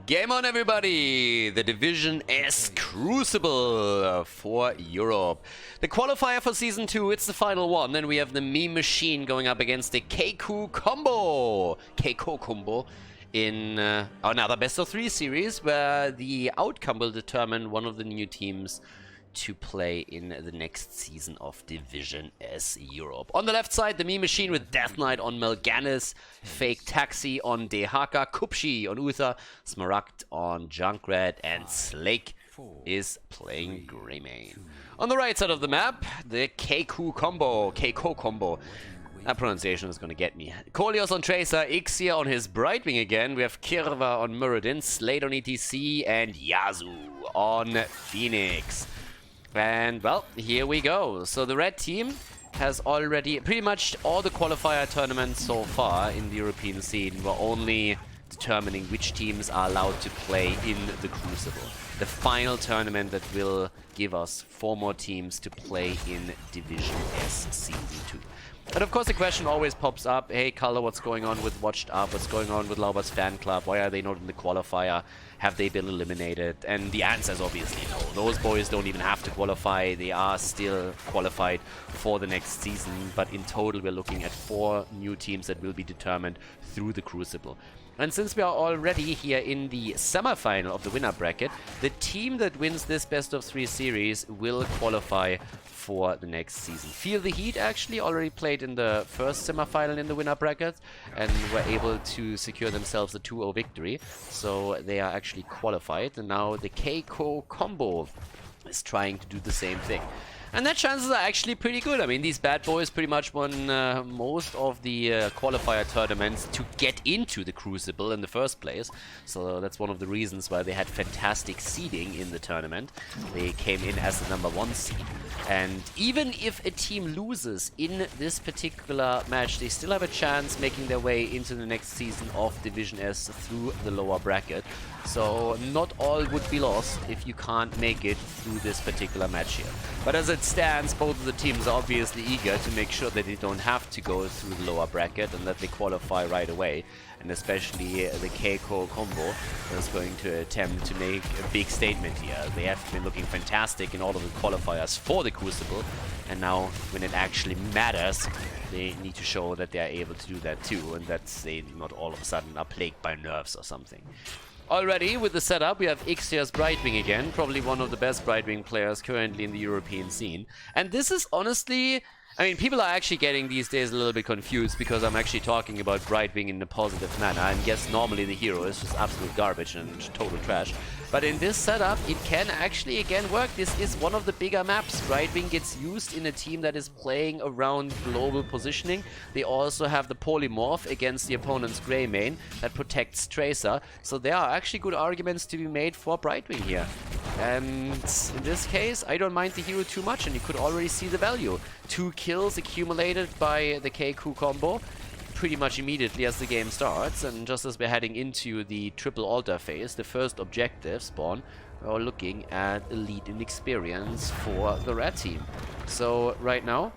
Game on, everybody! The Division S Crucible for Europe. The qualifier for Season 2, it's the final one. Then we have the meme machine going up against the KiiKoo Combo. KiiKoo Combo in another best of 3 series, where the outcome will determine one of the new teams to play in the next season of Division S Europe. On the left side, the meme machine with Death Knight on Melganis, Fake Taxi on Dehaka, Kupshi on Uther, Smaragd on Junkrat, and Slake is playing Greymane. On the right side of the map, the KiiKoo Combo. That pronunciation is going to get me. Kolios on Tracer, Ixia on his Brightwing again. We have Kirva on Muradin, Slade on ETC, and Yazu on Phoenix. And, well, here we go. So the red team has already pretty much all the qualifier tournaments so far in the European scene were only determining which teams are allowed to play in the Crucible. The final tournament that will give us 4 more teams to play in Division S Season 2. And of course the question always pops up, hey Khaldor, what's going on with Watched Up? What's going on with Lauber's fan club? Why are they not in the qualifier? Have they been eliminated? And the answer is obviously no. Those boys don't even have to qualify. They are still qualified for the next season. But in total we're looking at 4 new teams that will be determined through the Crucible. And since we are already here in the semi-final of the winner bracket, the team that wins this best of 3 series will qualify for the next season. Feel the Heat actually already played in the first semi-final in the winner bracket and were able to secure themselves a 2-0 victory. So they are actually qualified, and now the KiiKoo Combo is trying to do the same thing. And their chances are actually pretty good. I mean, these bad boys pretty much won most of the qualifier tournaments to get into the Crucible in the first place. So that's one of the reasons why they had fantastic seeding in the tournament. They came in as the #1 seed. And even if a team loses in this particular match, they still have a chance making their way into the next season of Division S through the lower bracket. So not all would be lost if you can't make it through this particular match here. But as it stands, both of the teams are obviously eager to make sure that they don't have to go through the lower bracket and that they qualify right away. And especially the KiiKoo Combo is going to attempt to make a big statement here. They have been looking fantastic in all of the qualifiers for the Crucible, and now when it actually matters, they need to show that they are able to do that too, and that they not all of a sudden are plagued by nerves or something. Already with the setup, we have Ixia's Brightwing again, probably one of the best Brightwing players currently in the European scene. And this is honestly, I mean, people are actually getting these days a little bit confused because I'm actually talking about Brightwing in a positive manner. And yes, normally the hero is just absolute garbage and total trash. But in this setup, it can actually again work. This is one of the bigger maps. Brightwing gets used in a team that is playing around global positioning. They also have the polymorph against the opponent's Greymane that protects Tracer. So there are actually good arguments to be made for Brightwing here. And in this case, I don't mind the hero too much, and you could already see the value. 2 kills accumulated by the KiiKoo Combo pretty much immediately as the game starts, and just as we're heading into the triple altar phase, the first objective spawn, we're looking at elite in experience for the red team. So right now,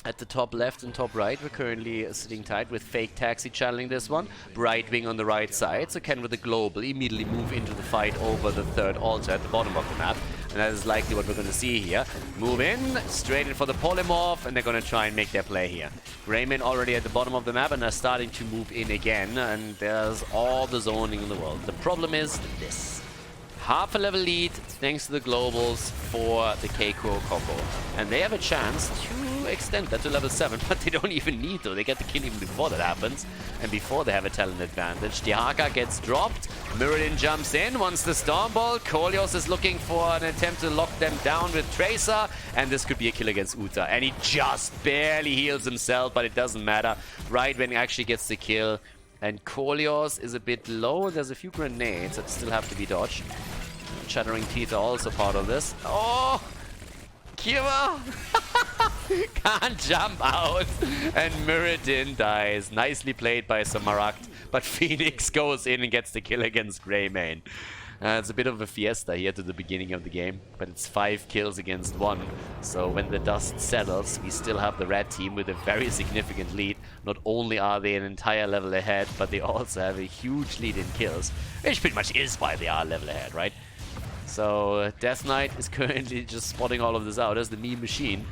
at the top left and top right, we're currently sitting tight with Fake Taxi channeling this one. Brightwing on the right side, so can with the global immediately move into the fight over the third altar at the bottom of the map. And that is likely what we're going to see here. Move in, straight in for the polymorph, and they're going to try and make their play here. Greymane already at the bottom of the map, and they're starting to move in again, and there's all the zoning in the world. The problem is this. Half a level lead thanks to the globals for the KiiKoo Combo. And they have a chance to extend that to level 7, but they don't even need to. They get the kill even before that happens, and before they have a talent advantage. Dehaka gets dropped, Muradin jumps in, wants the Storm Bolt. Kolios is looking for an attempt to lock them down with Tracer, and this could be a kill against Uther. And he just barely heals himself, but it doesn't matter. Right when he actually gets the kill. And Kolios is a bit low. There's a few grenades that still have to be dodged. Shattering Teeth are also part of this. Oh! Kiva! Can't jump out! And Muradin dies. Nicely played by Smaragd. But Phoenix goes in and gets the kill against Greymane. It's a bit of a fiesta here to the beginning of the game, but it's 5 kills against 1. So when the dust settles, we still have the red team with a very significant lead. Not only are they an entire level ahead, but they also have a huge lead in kills, which pretty much is why they are level ahead, right? So Death Knight is currently just spotting all of this out as the meme machine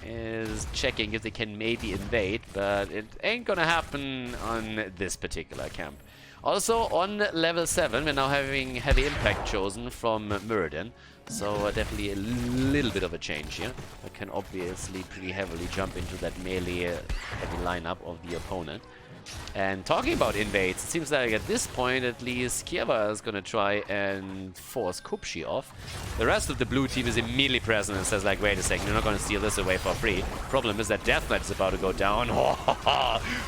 is checking if they can maybe invade, but it ain't gonna happen on this particular camp. Also, on level 7, we're now having Heavy Impact chosen from Muradin, so definitely a little bit of a change here. I can obviously pretty heavily jump into that melee heavy lineup of the opponent. And talking about invades, it seems like at this point at least Kieva is gonna try and force Kupshi off. The rest of the blue team is immediately present and says like, wait a second, you're not gonna steal this away for free. Problem is that Death Knight is about to go down.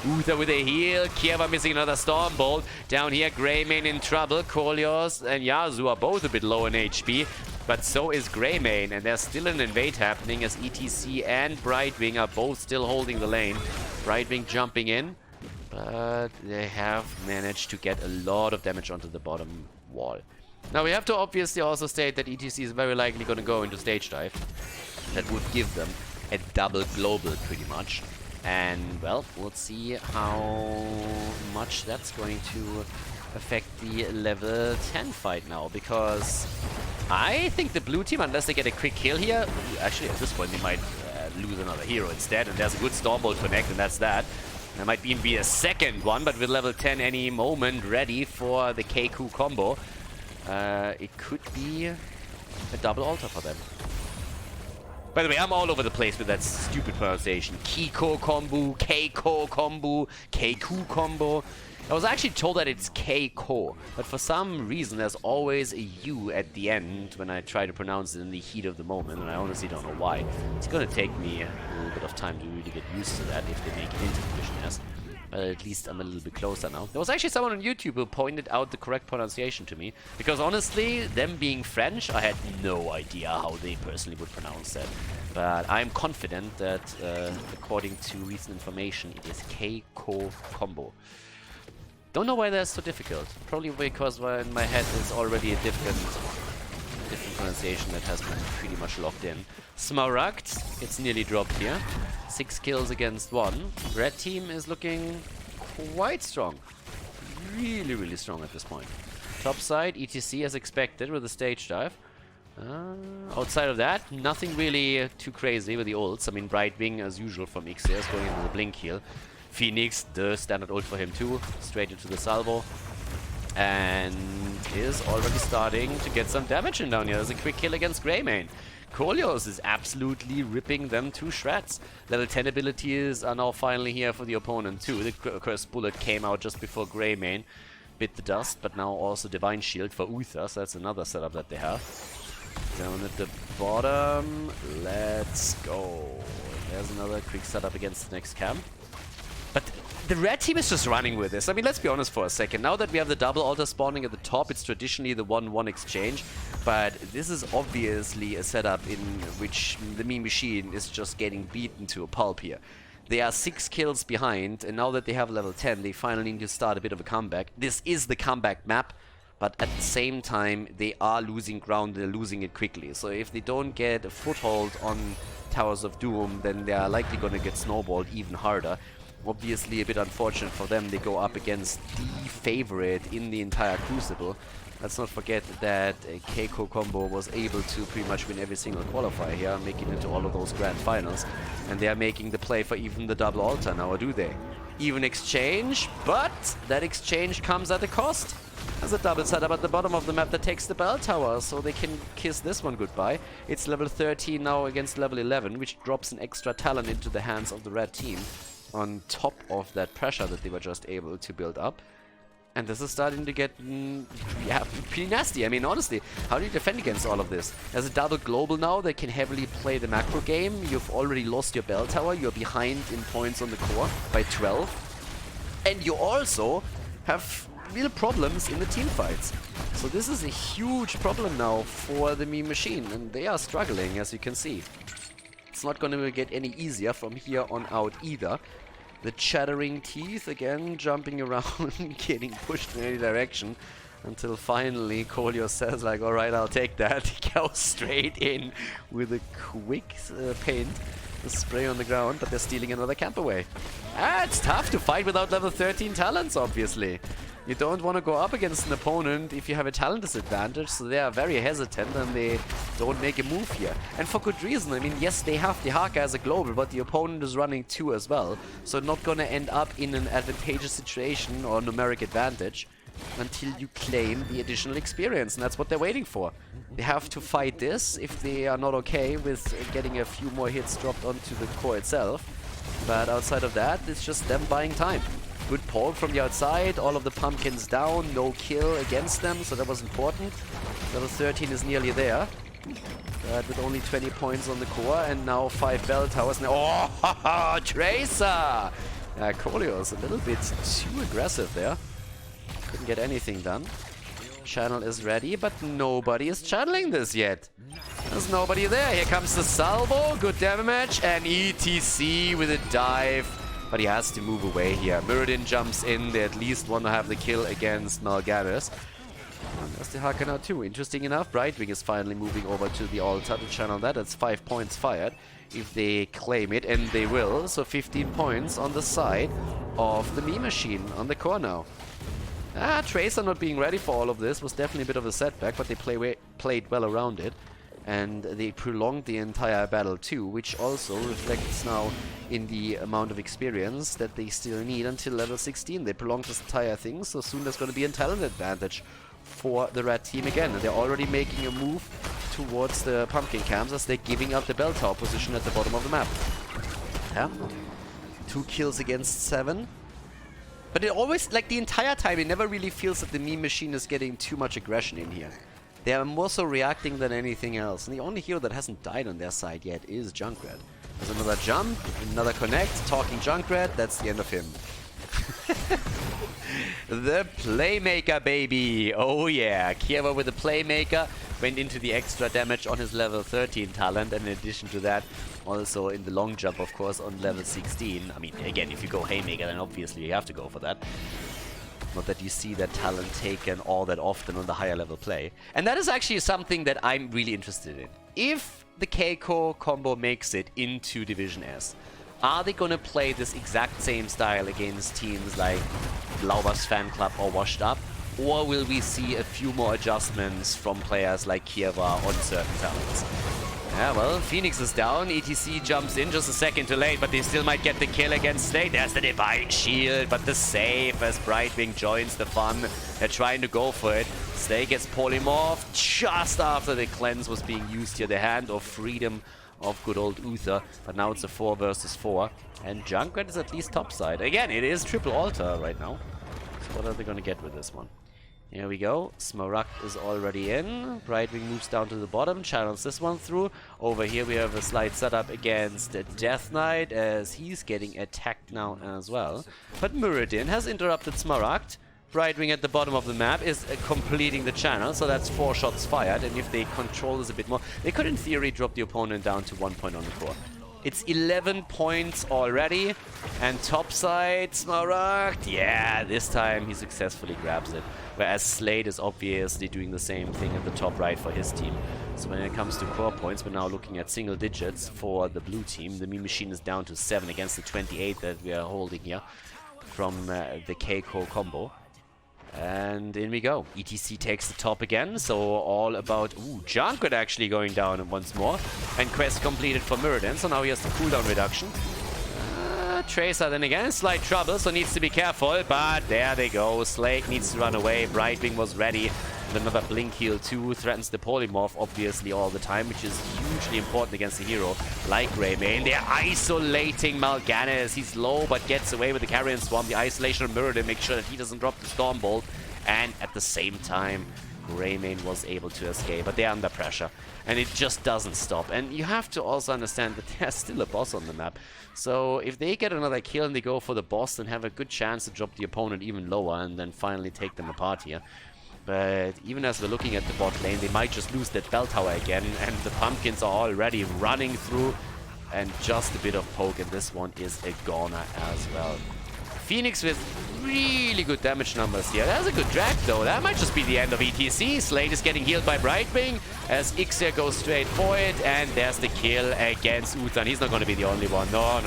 Uther with a heal, Kieva missing another Storm Bolt. Down here, Greymane in trouble, Kolios and Yazu are both a bit low in HP. But so is Greymane, and there's still an invade happening as ETC and Brightwing are both still holding the lane. Brightwing jumping in. But they have managed to get a lot of damage onto the bottom wall. Now we have to obviously also state that ETC is very likely going to go into stage dive. That would give them a double global pretty much. And well, we'll see how much that's going to affect the level 10 fight now. Because I think the blue team, unless they get a quick kill here, actually at this point they might lose another hero instead. And there's a good Stormbolt connect and that's that. There might even be a second one, but with level 10 any moment ready for the KiiKoo Combo. It could be a double altar for them. By the way, I'm all over the place with that stupid pronunciation. KiiKoo Combo, KiiKoo Combo, KiiKoo Combo. I was actually told that it's KiiKoo, but for some reason there's always a U at the end when I try to pronounce it in the heat of the moment, and I honestly don't know why. It's gonna take me a little bit of time to really get used to that if they make it into Division S. But at least I'm a little bit closer now. There was actually someone on YouTube who pointed out the correct pronunciation to me, because honestly, them being French, I had no idea how they personally would pronounce that. But I'm confident that, according to recent information, it is KiiKoo Combo. Don't know why that's so difficult. Probably because in my head there's already a different pronunciation that has been pretty much locked in. Smaragd, it's nearly dropped here. 6 kills against 1. Red team is looking quite strong. Really, really strong at this point. Top side, ETC as expected with the stage dive. Outside of that, nothing really too crazy with the ults. I mean, Brightwing as usual from Ixios going into the blink heal. Phoenix, the standard ult for him too, straight into the salvo. And is already starting to get some damage in down here. There's a quick kill against Greymane. Kolios is absolutely ripping them to shreds. Level 10 abilities are now finally here for the opponent too. The Cursed Bullet came out just before Greymane bit the dust, but now also Divine Shield for Uther, so that's another setup that they have. Down at the bottom, let's go. There's another quick setup against the next camp. But the red team is just running with this. I mean, let's be honest for a second. Now that we have the double altar spawning at the top, it's traditionally the 1-1 exchange. But this is obviously a setup in which the meme machine is just getting beaten to a pulp here. They are 6 kills behind, and now that they have level 10, they finally need to start a bit of a comeback. This is the comeback map, but at the same time, they are losing ground, they're losing it quickly. So if they don't get a foothold on Towers of Doom, then they are likely going to get snowballed even harder. Obviously a bit unfortunate for them, they go up against the favorite in the entire Crucible. Let's not forget that KiiKoo Combo was able to pretty much win every single qualifier here, making it into all of those grand finals. And they are making the play for even the double altar now, or do they? Even exchange, but that exchange comes at a cost. There's a double setup at the bottom of the map that takes the bell tower, so they can kiss this one goodbye. It's level 13 now against level 11, which drops an extra talent into the hands of the red team, on top of that pressure that they were just able to build up. And this is starting to get pretty nasty. I mean, honestly, how do you defend against all of this? There's a double global now that can heavily play the macro game. You've already lost your bell tower. You're behind in points on the core by 12. And you also have real problems in the team fights. So this is a huge problem now for the meme machine, and they are struggling, as you can see. It's not going to get any easier from here on out either. The chattering teeth again jumping around, getting pushed in any direction. Until finally Khaldor says like, alright, I'll take that. He goes straight in with a quick paint. The spray on the ground, but they're stealing another camp away. It's tough to fight without level 13 talents, obviously. You don't want to go up against an opponent if you have a talent disadvantage, so they are very hesitant and they don't make a move here. And for good reason. I mean, yes, they have the Haka as a global, but the opponent is running 2 as well. So not gonna end up in an advantageous situation or numeric advantage until you claim the additional experience, and that's what they're waiting for. They have to fight this if they are not okay with getting a few more hits dropped onto the core itself. But outside of that, it's just them buying time. Good poke from the outside, all of the pumpkins down, no kill against them, so that was important. Level 13 is nearly there. But with only 20 points on the core, and now 5 bell towers. Oh, haha, Tracer! Khaldor is a little bit too aggressive there. Couldn't get anything done. Channel is ready, but nobody is channeling this yet. There's nobody there. Here comes the salvo. Good damage. And ETC with a dive. But he has to move away here. Muradin jumps in. They at least want to have the kill against Malganis. And there's the Haka now too. Interesting enough, Brightwing is finally moving over to the altar to channel that. That's 5 points fired if they claim it, and they will. So 15 points on the side of the Mii Machine on the core now. Tracer not being ready for all of this was definitely a bit of a setback, but they played well around it. And they prolonged the entire battle too, which also reflects now in the amount of experience that they still need until level 16. They prolonged this entire thing, so soon there's going to be a talent advantage for the red team again. And they're already making a move towards the pumpkin camps as they're giving up the bell tower position at the bottom of the map. Yeah. 2 kills against 7. But it always, like the entire time, it never really feels that the Mii Machine is getting too much aggression in here. They are more so reacting than anything else. And the only hero that hasn't died on their side yet is Junkrat. There's another jump, another connect, talking Junkrat, that's the end of him. The Playmaker, baby! Oh yeah, Kiewa with the Playmaker went into the extra damage on his level 13 talent, and in addition to that, also in the long jump, of course, on level 16. I mean, again, if you go Haymaker, then obviously you have to go for that. Not that you see that talent taken all that often on the higher level play. And that is actually something that I'm really interested in. If the KiiKoo Combo makes it into Division S, are they gonna play this exact same style against teams like Lauber's Fan Club or Washed Up? Or will we see a few more adjustments from players like Kiewa on certain talents? Yeah, well, Phoenix is down. ETC jumps in just a second too late, but they still might get the kill against Slade. There's the Divine Shield, but the save as Brightwing joins the fun. They're trying to go for it. Slade gets polymorphed just after the cleanse was being used here. The Hand of Freedom of good old Uther. But now it's a 4 versus 4. And Junkrat is at least topside. Again, it is triple altar right now. So what are they going to get with this one? Here we go. Smaragd is already in. Brightwing moves down to the bottom, channels this one through. Over here we have a slight setup against Death Knight as he's getting attacked now as well. But Muradin has interrupted Smaragd. Brightwing at the bottom of the map is completing the channel, so that's 4 shots fired. And if they control this a bit more, they could in theory drop the opponent down to 1 point on the core. It's 11 points already, and topside Smaragd, yeah, this time he successfully grabs it. Whereas Slade is obviously doing the same thing at the top right for his team. So when it comes to core points, we're now looking at single digits for the blue team. The Mii Machine is down to 7 against the 28 that we are holding here from the KiiKoo Combo. And in we go. ETC takes the top again, so all about... Ooh, Junkrat actually going down once more. And quest completed for Muradin, so now he has the cooldown reduction. Tracer then again, slight trouble, so needs to be careful. But there they go. Slade needs to run away. Brightwing was ready. And another Blink Heal too. Threatens the Polymorph, obviously, all the time, which is hugely important against a hero like Greymane. They're isolating Malganis. He's low, but gets away with the Carrion Swarm. The isolation of Muradin makes sure that he doesn't drop the Stormbolt. And at the same time, Greymane was able to escape, but they're under pressure. And it just doesn't stop. And you have to also understand that there's still a boss on the map. So if they get another kill and they go for the boss, then have a good chance to drop the opponent even lower and then finally take them apart here. But even as we're looking at the bot lane, they might just lose that bell tower again, and the pumpkins are already running through, and just a bit of poke, and this one is a goner as well. Phoenix with really good damage numbers here. That's a good drag though. That might just be the end of ETC. Slate is getting healed by Brightwing as Ixia goes straight for it, and there's the kill against Uthan. He's not going to be the only one. No.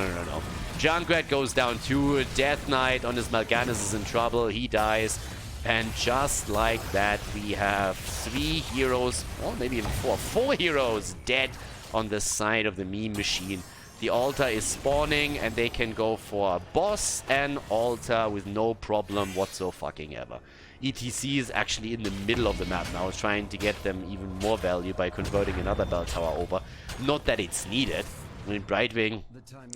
Junkrat goes down too. Death Knight on his Mal'Ganis is in trouble. He dies. And just like that, we have 3 heroes, or maybe even 4 heroes dead on the side of the meme machine. The altar is spawning, and they can go for a boss and altar with no problem whatsoever. ETC is actually in the middle of the map now, trying to get them even more value by converting another bell tower over. Not that it's needed. I mean, Brightwing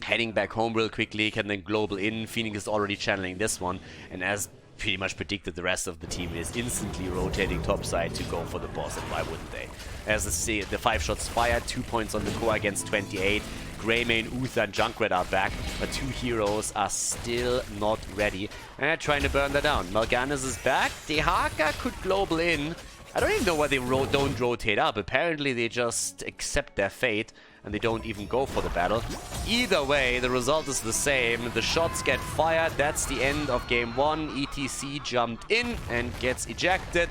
heading back home real quickly, can then global in. Phoenix is already channeling this one, and as pretty much predicted, the rest of the team is instantly rotating topside to go for the boss, and why wouldn't they? As I see, the 5 shots fired, 2 points on the core against 28. Greymane, Uther, and Junkrat are back, but 2 heroes are still not ready. And they're trying to burn that down. Mal'Ganis is back. Dehaka could global in. I don't even know why they don't rotate up. Apparently they just accept their fate and they don't even go for the battle. Either way, the result is the same. The shots get fired. That's the end of game 1. ETC jumped in and gets ejected.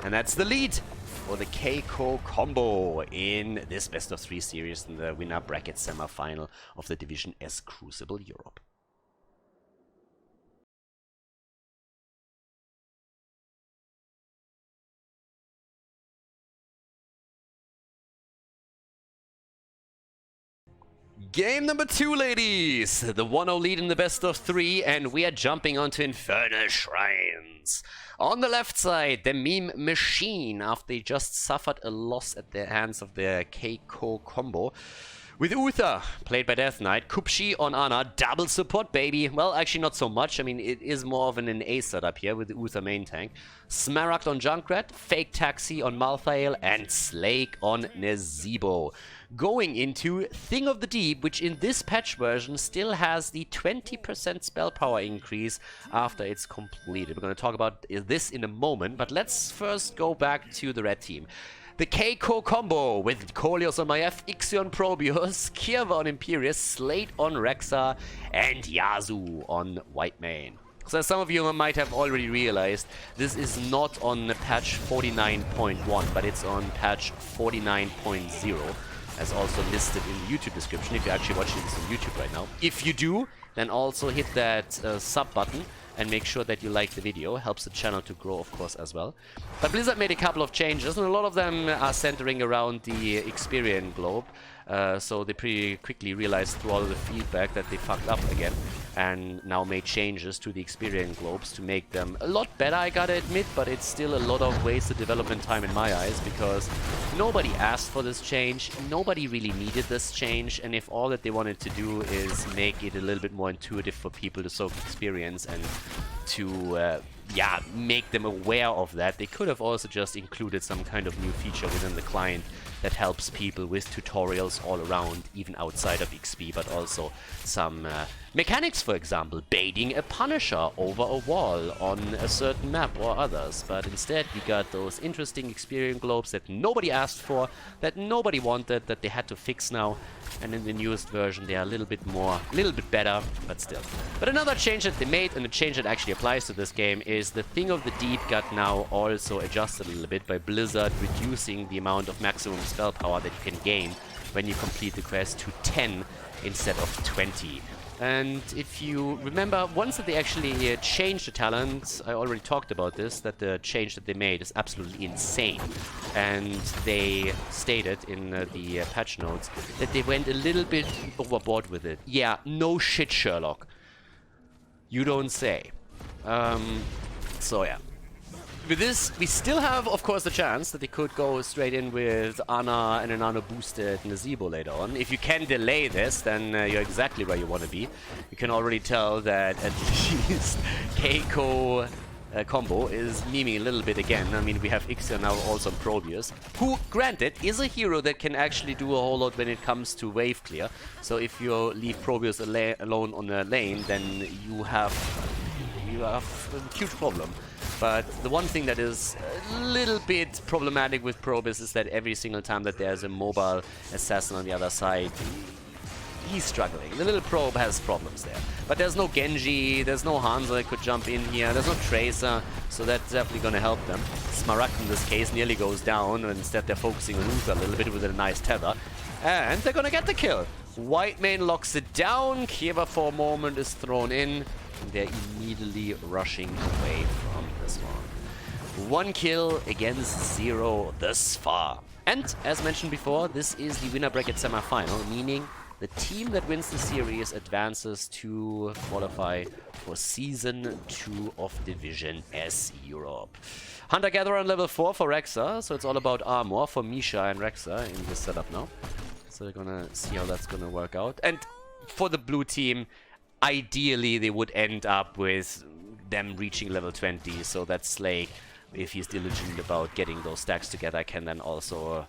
And that's the lead for the KiiKoo Combo in this best of 3 series in the winner bracket semi-final of the Division S Crucible Europe. Game number 2, ladies! The 1-0 lead in the best of 3, and we are jumping onto Infernal Shrines. On the left side, the meme machine, after they just suffered a loss at the hands of the KiiKoo Combo. With Uther, played by Death Knight, Kupshi on Ana, double support, baby. Well, actually not so much. I mean, it is more of an A setup here with the Uther main tank. Smaragd on Junkrat, Fake Taxi on Malthael, and Slake on Nezebo. Going into Thing of the Deep, which in this patch version still has the 20% spell power increase after it's completed. We're going to talk about this in a moment, but let's first go back to the red team. The KiiKoo Combo with Kolios on Maiev, Ixion Probius, Kierva on Imperius, Slate on Rexa, and Yazu on Whitemane. So as some of you might have already realized, this is not on patch 49.1, but it's on patch 49.0, as also listed in the YouTube description, if you're actually watching this on YouTube right now. If you do, then also hit that sub button and make sure that you like the video. Helps the channel to grow, of course, as well. But Blizzard made a couple of changes, and a lot of them are centering around the Experian Globe. So they pretty quickly realized through all of the feedback that they fucked up again, and now made changes to the Experian Globes to make them a lot better, I gotta admit, but it's still a lot of wasted development time in my eyes, because nobody asked for this change, nobody really needed this change, and if all that they wanted to do is make it a little bit more intuitive for people to soak experience and to yeah, make them aware of that, they could have also just included some kind of new feature within the client that helps people with tutorials all around, even outside of XP, but also some mechanics, for example, baiting a Punisher over a wall on a certain map or others. But instead we got those interesting Experience Globes that nobody asked for, that nobody wanted, that they had to fix now, and in the newest version they are a little bit better, but still. But another change that they made, and a change that actually applies to this game, is the Thing of the Deep got now also adjusted a little bit by Blizzard, reducing the amount of maximum spell power that you can gain when you complete the quest to 10 instead of 20. And if you remember, once that they actually changed the talent, I already talked about this, that the change that they made is absolutely insane. And they stated in the patch notes that they went a little bit overboard with it. Yeah, no shit, Sherlock. You don't say. So yeah. With this, we still have, of course, the chance that they could go straight in with Ana and an Ana boosted Nezebo later on. If you can delay this, then you're exactly where you want to be. You can already tell that at least KiiKoo Combo is memeing a little bit again. I mean, we have Ixia now also on Probius, who, granted, is a hero that can actually do a whole lot when it comes to wave clear. So if you leave Probius alone on a lane, then you have a huge problem. But the one thing that is a little bit problematic with Probius is that every single time that there's a mobile assassin on the other side, he's struggling. The little probe has problems there. But there's no Genji, there's no Hanzo that could jump in here, there's no Tracer, so that's definitely going to help them. Smaragd in this case nearly goes down, and instead they're focusing on Luther a little bit with a nice tether. And they're going to get the kill. White main locks it down, Kieva for a moment is thrown in, and they're immediately rushing away from this one. 1 kill against 0 thus far. And, as mentioned before, this is the winner bracket semi-final, meaning the team that wins the series advances to qualify for Season 2 of Division S Europe. Hunter-Gatherer on level 4 for Rexa, so it's all about armor for Misha and Rexa in this setup now. So we're gonna see how that's gonna work out. And for the blue team, ideally they would end up with them reaching level 20, so that Slake, if he's diligent about getting those stacks together, can then also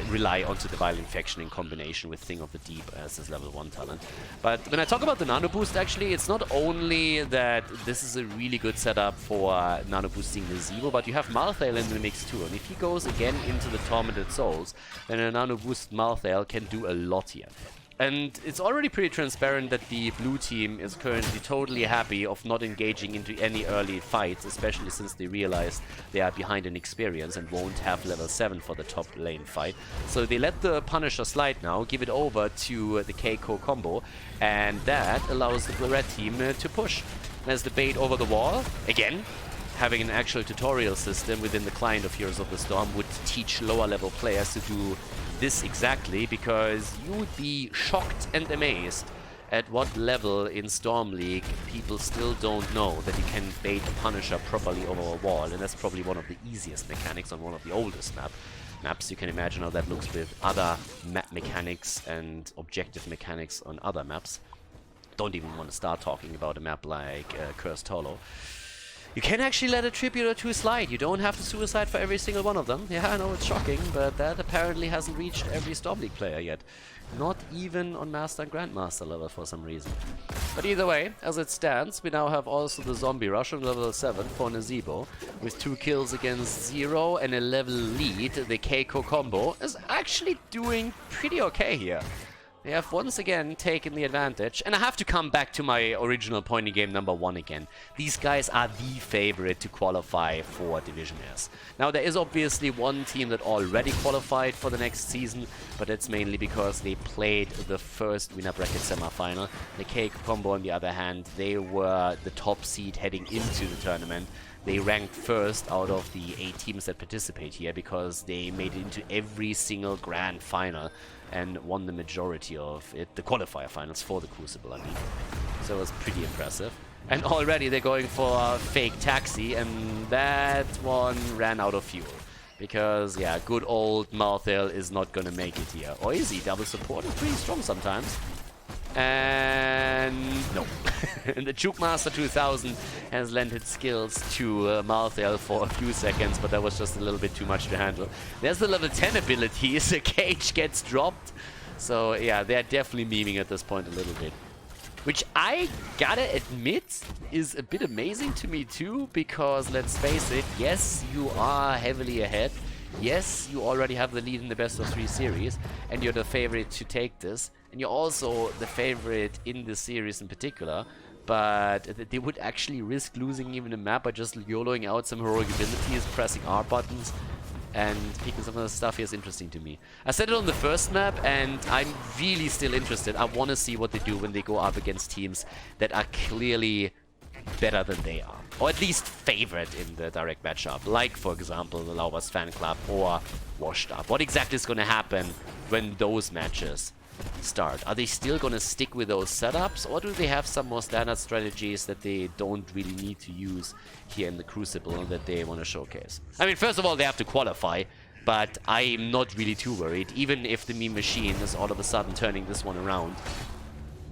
rely onto the Vile Infection in combination with Thing of the Deep as his level 1 talent. But when I talk about the Nano Boost, actually, it's not only that this is a really good setup for Nano Boosting the Zebo, but you have Malthael in the mix too. And if he goes again into the Tormented Souls, then a Nano Boost Malthael can do a lot here. And it's already pretty transparent that the blue team is currently totally happy of not engaging into any early fights, especially since they realize they are behind in experience and won't have level 7 for the top lane fight. So they let the Punisher slide now, give it over to the KiiKoo Combo, and that allows the red team to push. There's the bait over the wall. Again, having an actual tutorial system within the client of Heroes of the Storm would teach lower level players to do this exactly, because you would be shocked and amazed at what level in Storm League people still don't know that you can bait a Punisher properly over a wall, and that's probably one of the easiest mechanics on one of the oldest maps. You can imagine how that looks with other map mechanics and objective mechanics on other maps. Don't even want to start talking about a map like Cursed Hollow. You can actually let a tribute or 2 slide. You don't have to suicide for every single one of them. Yeah, I know it's shocking, but that apparently hasn't reached every Storm League player yet. Not even on Master and Grandmaster level for some reason. But either way, as it stands, we now have also the Zombie Rush on level 7 for Nazebo. With 2 kills against 0 and a level lead, the KiiKoo Combo is actually doing pretty okay here. They have once again taken the advantage, and I have to come back to my original point in game number 1 again. These guys are the favorite to qualify for Division S. Now there is obviously one team that already qualified for the next season, but that's mainly because they played the first winner bracket semi-final. The KiiKoo Combo on the other hand, they were the top seed heading into the tournament. They ranked first out of the 8 teams that participate here because they made it into every single grand final and won the majority of it, the qualifier finals for the Crucible, I mean. So it was pretty impressive. And already they're going for a fake taxi, and that one ran out of fuel. Because, yeah, good old Malthael is not gonna make it here. Or is he? Double support is pretty strong sometimes. And no. The Juke Master 2000 has lent its skills to Malthael for a few seconds, but that was just a little bit too much to handle. There's the level 10 abilities. A cage gets dropped. So yeah, they're definitely memeing at this point a little bit. Which I gotta admit is a bit amazing to me too, because let's face it, yes, you are heavily ahead. Yes, you already have the lead in the best of 3 series, and you're the favorite to take this. And you're also the favorite in this series in particular, but they would actually risk losing even a map by just YOLOing out some heroic abilities, pressing R buttons, and picking some of the stuff here is interesting to me. I said it on the first map, and I'm really still interested. I want to see what they do when they go up against teams that are clearly better than they are, or at least favored in the direct matchup, like for example the Laubers Fan Club or Washed Up. What exactly is going to happen when those matches start? Are they still going to stick with those setups, or do they have some more standard strategies that they don't really need to use here in the Crucible that they want to showcase? I mean, first of all, they have to qualify, but I'm not really too worried. Even if the meme machine is all of a sudden turning this one around,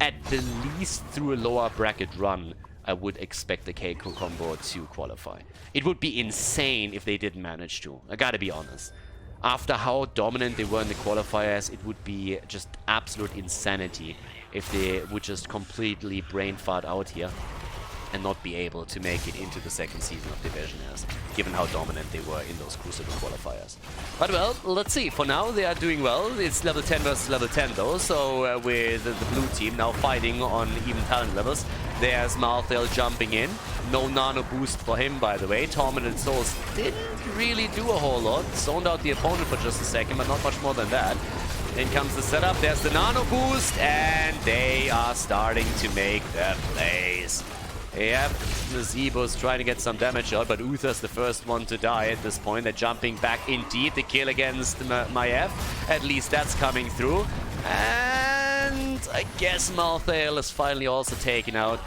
at the least through a lower bracket run, I would expect the KiiKoo Combo to qualify. It would be insane if they didn't manage to. I gotta be honest. After how dominant they were in the qualifiers, it would be just absolute insanity if they would just completely brain fart out here. and not be able to make it into the second season of Division S, given how dominant they were in those Crucible qualifiers. But well, let's see. For now, they are doing well. It's level 10 versus level 10 though, so with the blue team now fighting on even talent levels. There's Malthael jumping in. No nano boost for him, by the way. Tormented Souls didn't really do a whole lot. Zoned out the opponent for just a second, but not much more than that. In comes the setup, there's the nano boost, and they are starting to make their plays. Yep, Zebo's trying to get some damage out, but Uther's the first one to die at this point. They're jumping back indeed. The kill against Maiev, at least that's coming through. And I guess Malthael is finally also taken out.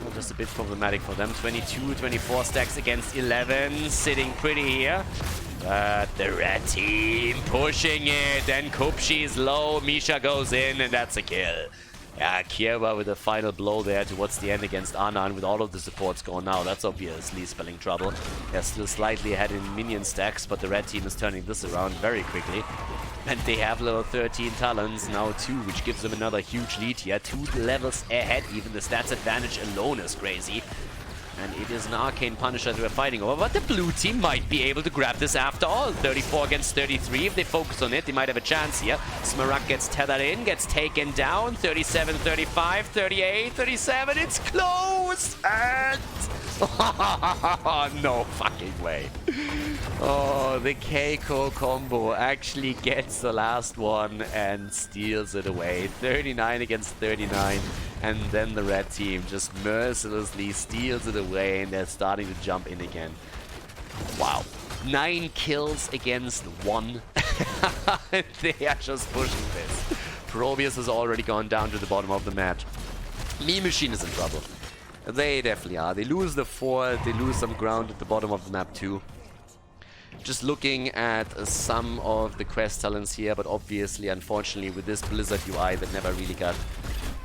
Well, just a bit problematic for them. 22, 24 stacks against 11, sitting pretty here. But the red team pushing it, and Kupchi's low, Misha goes in, and that's a kill. Yeah, Kierwa with a final blow there towards the end against Anan with all of the supports going now. That's obviously spelling trouble. They're still slightly ahead in minion stacks, but the red team is turning this around very quickly. And they have level 13 talents, now 2, which gives them another huge lead here. 2 levels ahead, even the stats advantage alone is crazy. And it is an Arcane Punisher that we're fighting over, but the blue team might be able to grab this after all. 34 against 33, if they focus on it, they might have a chance here. Smaragd gets tethered in, gets taken down. 37, 35, 38, 37, it's close! And... no fucking way. Oh, the KiiKoo Combo actually gets the last one and steals it away. 39 against 39. And then the red team just mercilessly steals it away, and they're starting to jump in again. Wow. 9 kills against 1. They are just pushing this. Probius has already gone down to the bottom of the match. Meme Machine is in trouble. They definitely are. They lose the fort, they lose some ground at the bottom of the map too. Just looking at some of the quest talents here, but obviously, unfortunately, with this Blizzard UI that never really got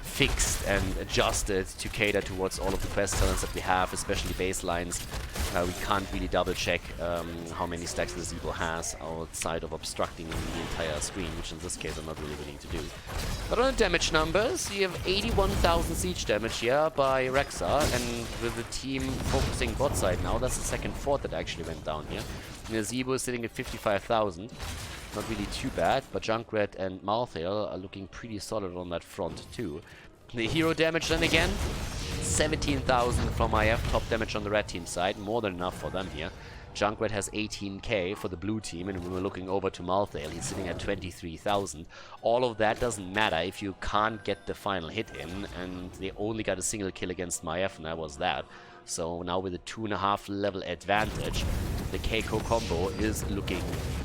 fixed and adjusted to cater towards all of the quest talents that we have, especially baselines. We can't really double check how many stacks the Zebo has outside of obstructing the entire screen, which in this case I'm not really willing to do. But on the damage numbers, you have 81,000 siege damage here by Rexa, and with the team focusing bot side now, that's the second fort that actually went down here. And the Zebo is sitting at 55,000. Not really too bad, but Junkrat and Malthael are looking pretty solid on that front too. The hero damage then again, 17,000 from IF, top damage on the red team side, more than enough for them here. Junkrat has 18k for the blue team, and when we're looking over to Malthael, he's sitting at 23,000. All of that doesn't matter if you can't get the final hit in, and they only got a single kill against Maiev, and that was that. So now with a 2.5 level advantage, the KiiKoo Combo is looking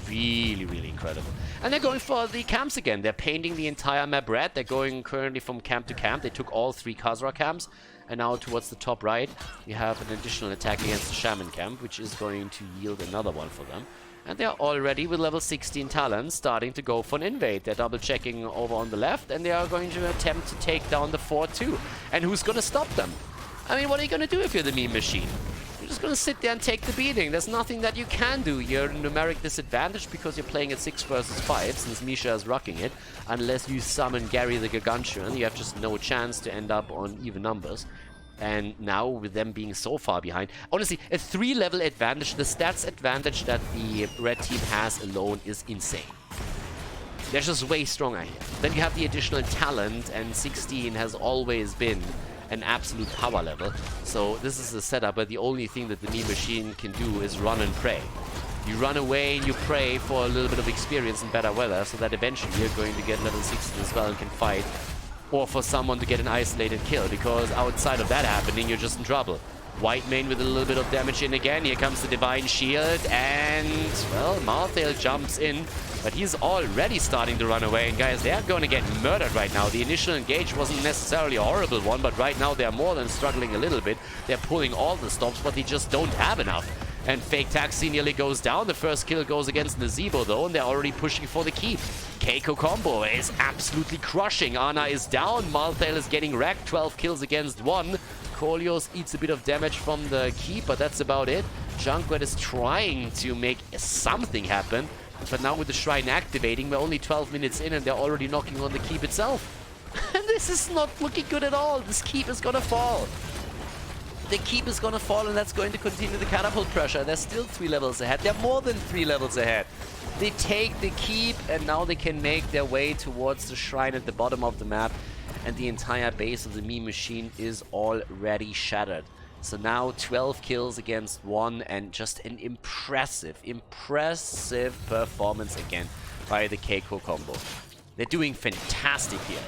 really, really incredible. And they're going for the camps again. They're painting the entire map red. They're going currently from camp to camp. They took all 3 Khazra camps. And now towards the top right, you have an additional attack against the Shaman camp, which is going to yield another one for them. And they're already with level 16 talents starting to go for an invade. They're double checking over on the left, and they are going to attempt to take down the fort too. And who's going to stop them? I mean, what are you going to do if you're the meme machine? You're just going to sit there and take the beating. There's nothing that you can do. You're at a numeric disadvantage because you're playing at 6 versus 5, since Misha is rocking it. Unless you summon Gary the Gargantuan, you have just no chance to end up on even numbers. And now, with them being so far behind, honestly, a 3-level advantage, the stats advantage that the red team has alone is insane. They're just way stronger here. Then you have the additional talent, and 16 has always been an absolute power level. So this is a setup where the only thing that the meme machine can do is run and pray. You run away and you pray for a little bit of experience and better weather, so that eventually you're going to get level 16 as well and can fight. Or for someone to get an isolated kill, because outside of that happening, you're just in trouble. White main with a little bit of damage in again. Here comes the Divine Shield, and, well, Malthael jumps in, but he's already starting to run away. And guys, they're going to get murdered right now. The initial engage wasn't necessarily a horrible one, but right now they're more than struggling a little bit. They're pulling all the stops, but they just don't have enough. And Fake Taxi nearly goes down. The first kill goes against Nazebo though, and they're already pushing for the keep. KiiKoo Combo is absolutely crushing. Ana is down. Malthael is getting wrecked. 12 kills against 1. Kolios eats a bit of damage from the keep, but that's about it. Junkrat is trying to make something happen, but now with the shrine activating, we're only 12 minutes in and they're already knocking on the keep itself. And this is not looking good at all. This keep is gonna fall. the keep is gonna fall, and that's going to continue the catapult pressure. They're still 3 levels ahead. They're more than 3 levels ahead. They take the keep, and now they can make their way towards the shrine at the bottom of the map, and the entire base of the meme machine is already shattered. So now 12 kills against 1, and just an impressive performance again by the KiiKoo Combo. They're doing fantastic here.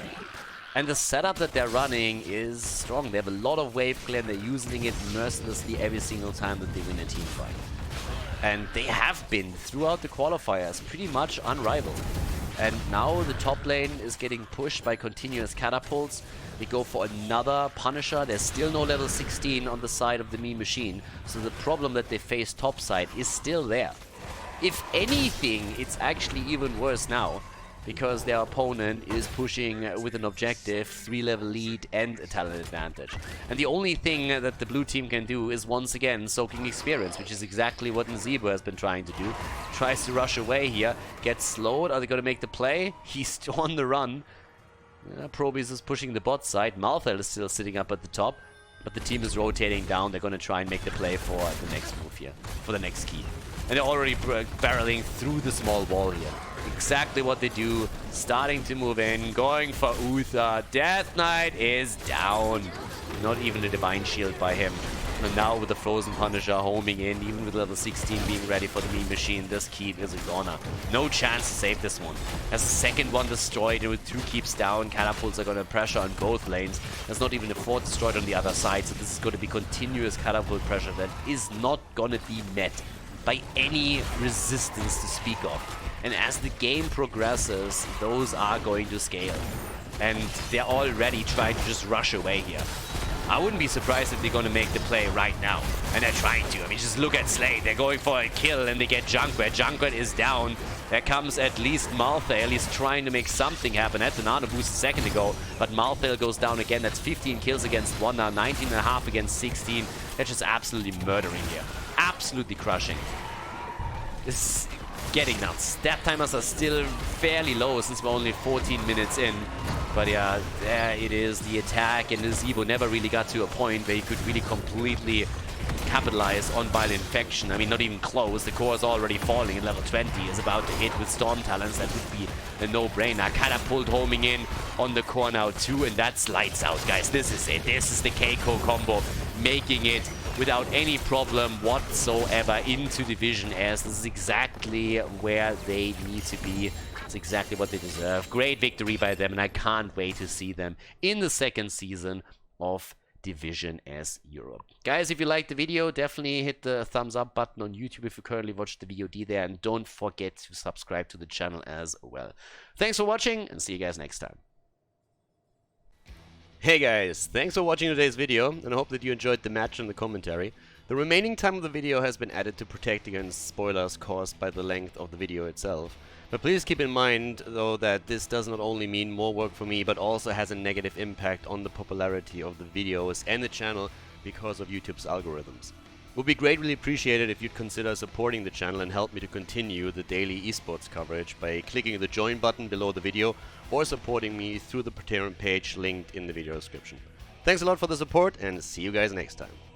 And the setup that they're running is strong. They have a lot of wave clear, and they're using it mercilessly every single time that they win a team fight. And they have been, throughout the qualifiers, pretty much unrivaled. And now the top lane is getting pushed by continuous catapults. They go for another Punisher. There's still no level 16 on the side of the meme machine. So the problem that they face topside is still there. If anything, it's actually even worse now, because their opponent is pushing with an objective, 3-level lead and a talent advantage. And the only thing that the blue team can do is once again soaking experience, which is exactly what Nzibo has been trying to do. Tries to rush away here, gets slowed. Are they going to make the play? He's on the run. Probius is pushing the bot side. Malthel is still sitting up at the top, but the team is rotating down. They're going to try and make the play for the next move here, for the next key. And they're already barreling through the small wall here. Exactly what they do, starting to move in, going for Uther. Death Knight is down. Not even a Divine Shield by him. And now with the Frozen Punisher homing in, even with level 16 being ready for the meme machine, this keep is a goner. No chance to save this one. As the second one destroyed, with 2 keeps down, catapults are going to pressure on both lanes. There's not even a 4th destroyed on the other side, so this is going to be continuous catapult pressure that is not going to be met by any resistance to speak of. And as the game progresses, those are going to scale. And they're already trying to just rush away here. I wouldn't be surprised if they're going to make the play right now. And they're trying to. I mean, just look at Slade. They're going for a kill, and they get Junkrat. Junkrat is down. There comes at least Malthale. He's trying to make something happen. Had the nano boost a second ago, but Malthale goes down again. That's 15 kills against 1 now. 19.5 against 16. They're just absolutely murdering here. Absolutely crushing. This is getting nuts. Stat timers are still fairly low since we're only 14 minutes in. But yeah, there it is, the attack, and Nzibo never really got to a point where he could really completely capitalize on Vile Infection. I mean, not even close. The core is already falling, and level 20 is about to hit with Storm Talents. That would be a no-brainer. Catapult homing in on the core now too, and that's lights out, guys. This is it. This is the KiiKoo Combo, making it without any problem whatsoever into Division S. This is exactly where they need to be. It's exactly what they deserve. Great victory by them, and I can't wait to see them in the second season of Division S Europe. Guys, if you liked the video, definitely hit the thumbs up button on YouTube if you currently watch the VOD there, and don't forget to subscribe to the channel as well. Thanks for watching, and see you guys next time. Hey guys, thanks for watching today's video, and I hope that you enjoyed the match and the commentary. The remaining time of the video has been added to protect against spoilers caused by the length of the video itself. But please keep in mind, though, that this does not only mean more work for me, but also has a negative impact on the popularity of the videos and the channel because of YouTube's algorithms. It would be greatly appreciated if you'd consider supporting the channel and help me to continue the daily esports coverage by clicking the join button below the video or supporting me through the Patreon page linked in the video description. Thanks a lot for the support, and see you guys next time.